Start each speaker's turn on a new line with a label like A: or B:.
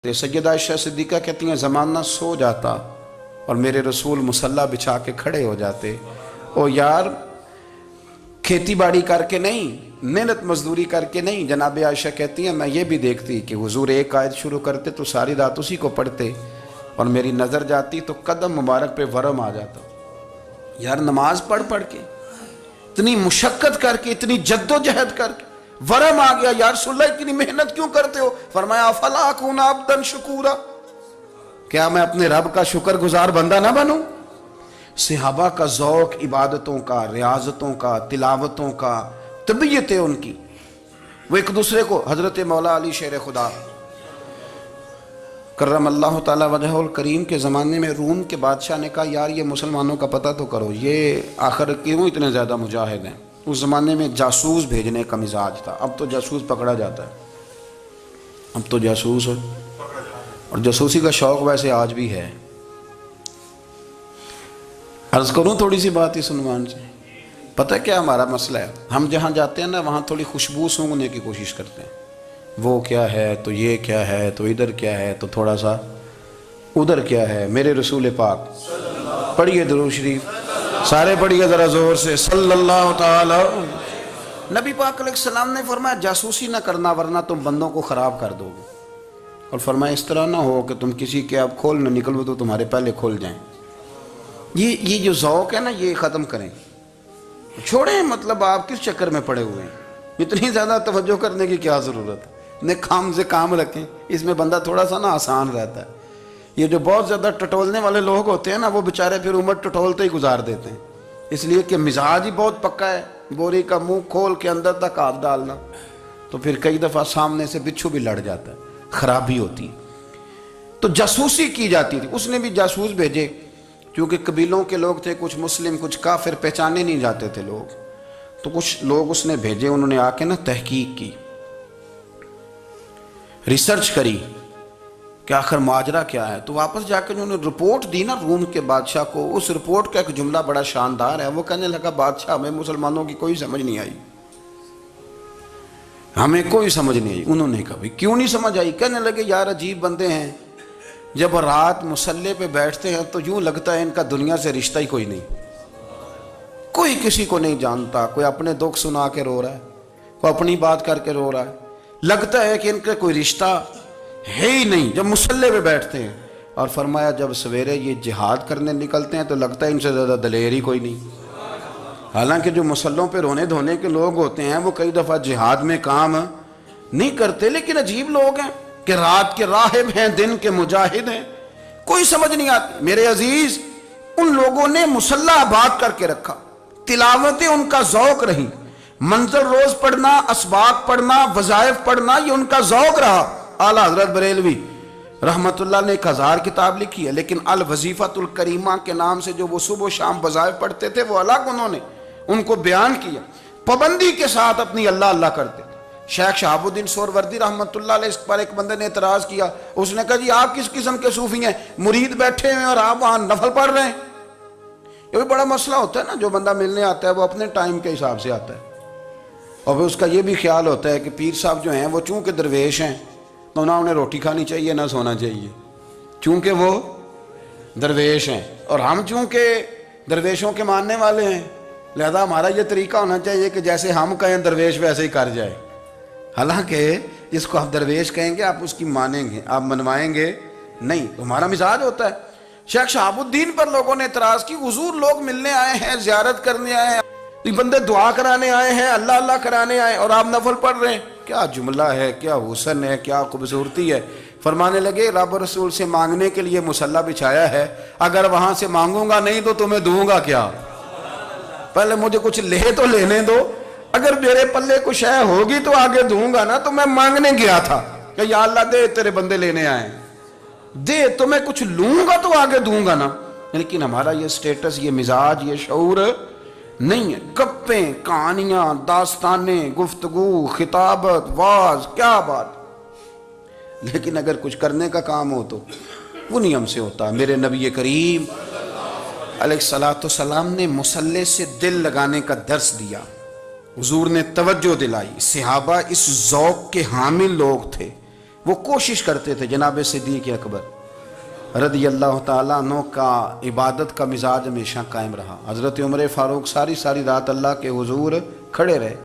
A: سیدہ عائشہ صدیقہ کہتی ہیں زمانہ سو جاتا اور میرے رسول مصلی بچھا کے کھڑے ہو جاتے۔ او یار کھیتی باڑی کر کے نہیں، محنت مزدوری کر کے نہیں۔ جناب عائشہ کہتی ہیں میں یہ بھی دیکھتی کہ حضور ایک آیت شروع کرتے تو ساری رات اسی کو پڑھتے، اور میری نظر جاتی تو قدم مبارک پہ ورم آ جاتا۔ یار نماز پڑھ کے اتنی مشقت کر کے اتنی جد و جہد کر کے ورم آ گیا، یا رسول اللہ اتنی محنت کیوں کرتے ہو؟ فرمایا افلا اکون عبدا شکورا، کیا میں اپنے رب کا شکر گزار بندہ نہ بنوں؟ صحابہ کا ذوق عبادتوں کا، ریاضتوں کا، تلاوتوں کا، طبیعت ہے ان کی، وہ ایک دوسرے کو۔ حضرت مولا علی شیر خدا کرم اللہ تعالی وجہہ الکریم کے زمانے میں روم کے بادشاہ نے کہا یار یہ مسلمانوں کا پتہ تو کرو، یہ آخر کیوں اتنے زیادہ مجاہد ہیں؟ اس زمانے میں جاسوس بھیجنے کا مزاج تھا، اب تو جاسوس پکڑا جاتا ہے، اب تو جاسوس ہو، اور جاسوسی کا شوق ویسے آج بھی ہے۔ عرض کروں تھوڑی سی بات اس عنوان سے، پتہ کیا ہمارا مسئلہ ہے؟ ہم جہاں جاتے ہیں نا وہاں تھوڑی خوشبو سونگنے کی کوشش کرتے ہیں، وہ کیا ہے تو یہ کیا ہے تو ادھر کیا ہے تو تھوڑا سا ادھر کیا ہے۔ میرے رسول پاک پڑھیے درود شریف، سارے پڑھیے ذرا زور سے، صلی اللہ تعالی۔ نبی پاک علیہ السلام نے فرمایا جاسوسی نہ کرنا ورنہ تم بندوں کو خراب کر دو گے، اور فرمایا اس طرح نہ ہو کہ تم کسی کے اب کھول نہ نکلو تو تمہارے پہلے کھول جائیں۔ یہ جو ذوق ہے نا یہ ختم کریں، چھوڑیں، مطلب آپ کس چکر میں پڑے ہوئے ہیں؟ اتنی زیادہ توجہ کرنے کی کیا ضرورت ہے؟ نے کام سے کام رکھیں، اس میں بندہ تھوڑا سا نا آسان رہتا ہے۔ یہ جو بہت زیادہ ٹٹولنے والے لوگ ہوتے ہیں نا وہ بیچارے پھر عمر ٹٹولتے ہی گزار دیتے ہیں، اس لیے کہ مزاج ہی بہت پکا ہے، بوری کا منہ کھول کے اندر تک ہاتھ ڈالنا، تو پھر کئی دفعہ سامنے سے بچھو بھی لڑ جاتا ہے، خرابی ہوتی ہے۔ تو جاسوسی کی جاتی تھی، اس نے بھی جاسوس بھیجے، کیونکہ قبیلوں کے لوگ تھے، کچھ مسلم کچھ کافر، پہچانے نہیں جاتے تھے لوگ، تو کچھ لوگ اس نے بھیجے، انہوں نے آ کے نا تحقیق کی، ریسرچ کری کہ آخر ماجرا کیا ہے۔ تو واپس جا کے انہوں نے رپورٹ دی نا روم کے بادشاہ کو، اس رپورٹ کا ایک جملہ بڑا شاندار ہے، وہ کہنے لگا بادشاہ ہمیں مسلمانوں کی کوئی سمجھ نہیں آئی، ہمیں کوئی سمجھ نہیں آئی۔ انہوں نے کہا بھی کیوں نہیں سمجھ آئی؟ کہنے لگے یار عجیب بندے ہیں، جب رات مصلی پہ بیٹھتے ہیں تو یوں لگتا ہے ان کا دنیا سے رشتہ ہی کوئی نہیں، کوئی کسی کو نہیں جانتا، کوئی اپنے دکھ سنا کے رو رہا ہے، کوئی اپنی بات کر کے رو رہا ہے، لگتا ہے کہ ان کا کوئی رشتہ ہے ہی نہیں جب مصلی پہ بیٹھتے ہیں۔ اور فرمایا جب سویرے یہ جہاد کرنے نکلتے ہیں تو لگتا ہے ان سے زیادہ دلیر ہی کوئی نہیں۔ حالانکہ جو مصلوں پہ رونے دھونے کے لوگ ہوتے ہیں وہ کئی دفعہ جہاد میں کام نہیں کرتے، لیکن عجیب لوگ ہیں کہ رات کے راہب ہیں دن کے مجاہد ہیں، کوئی سمجھ نہیں آتی۔ میرے عزیز ان لوگوں نے مصلی آباد کر کے رکھا، تلاوتیں ان کا ذوق رہی، منظر روز پڑھنا، اسباق پڑھنا، وظائف پڑھنا، یہ ان کا ذوق رہا۔ اعلیٰ حضرت بریلوی رحمت اللہ نے 1000 کتاب لکھی ہے، لیکن الوظیفۃ الکریمہ کے نام سے جو وہ صبح و شام وظائف پڑھتے تھے وہ الگ انہوں نے ان کو بیان کیا، پابندی کے ساتھ اپنی اللہ اللہ کرتے تھے۔ شیخ شہاب الدین سہروردی رحمت اللہ علیہ، اس پر ایک بندے نے اعتراض کیا، اس نے کہا جی آپ کس قسم کے صوفی ہیں، مرید بیٹھے ہیں اور آپ وہاں نفل پڑھ رہے ہیں؟ یہ بھی بڑا مسئلہ ہوتا ہے نا، جو بندہ ملنے آتا ہے وہ اپنے ٹائم کے حساب سے آتا ہے، اور پھر اس کا یہ بھی خیال ہوتا ہے کہ پیر صاحب جو ہیں وہ چونکہ درویش ہیں تو نہ انہیں روٹی کھانی چاہیے نہ سونا چاہیے، چونکہ وہ درویش ہیں، اور ہم چونکہ درویشوں کے ماننے والے ہیں لہذا ہمارا یہ طریقہ ہونا چاہیے کہ جیسے ہم کہیں درویش ویسے ہی کر جائے۔ حالانکہ جس کو آپ درویش کہیں گے آپ اس کی مانیں گے، آپ منوائیں گے نہیں، ہمارا مزاج ہوتا ہے۔ شیخ شہاب الدین پر لوگوں نے اعتراض کی، حضور لوگ ملنے آئے ہیں، زیارت کرنے آئے ہیں، یہ بندے دعا کرانے آئے ہیں، اللہ اللہ کرانے آئے اور آپ نفل پڑھ رہے ہیں، کیا جملہ ہے، کیا حسن ہے، کیا خوبصورتی ہے۔ فرمانے لگے رب رسول سے مانگنے کے لیے مصلی بچھایا ہے، اگر وہاں سے مانگوں گا نہیں تو تمہیں دوں گا کیا؟ پہلے مجھے کچھ لے تو لینے دو، اگر میرے پلے کچھ ہے ہوگی تو آگے دوں گا نا، تو میں مانگنے گیا تھا کہ یا اللہ دے تیرے بندے لینے آئے دے، تو میں کچھ لوں گا تو آگے دوں گا نا۔ لیکن ہمارا یہ سٹیٹس، یہ مزاج، یہ شعور نہیں ہے، گپیں، کہانیاں، داستانیں، گفتگو، خطابت، واز، کیا بات۔ لیکن اگر کچھ کرنے کا کام ہو تو وہ نہیں ہم سے ہوتا۔ میرے نبی کریم علیہ السلام نے مصلی سے دل لگانے کا درس دیا، حضور نے توجہ دلائی، صحابہ اس ذوق کے حامل لوگ تھے وہ کوشش کرتے تھے. جناب صدیق اکبر رضی اللہ تعالیٰ عنہ کا عبادت کا مزاج ہمیشہ قائم رہا. حضرت عمر فاروق ساری رات اللہ کے حضور کھڑے رہے.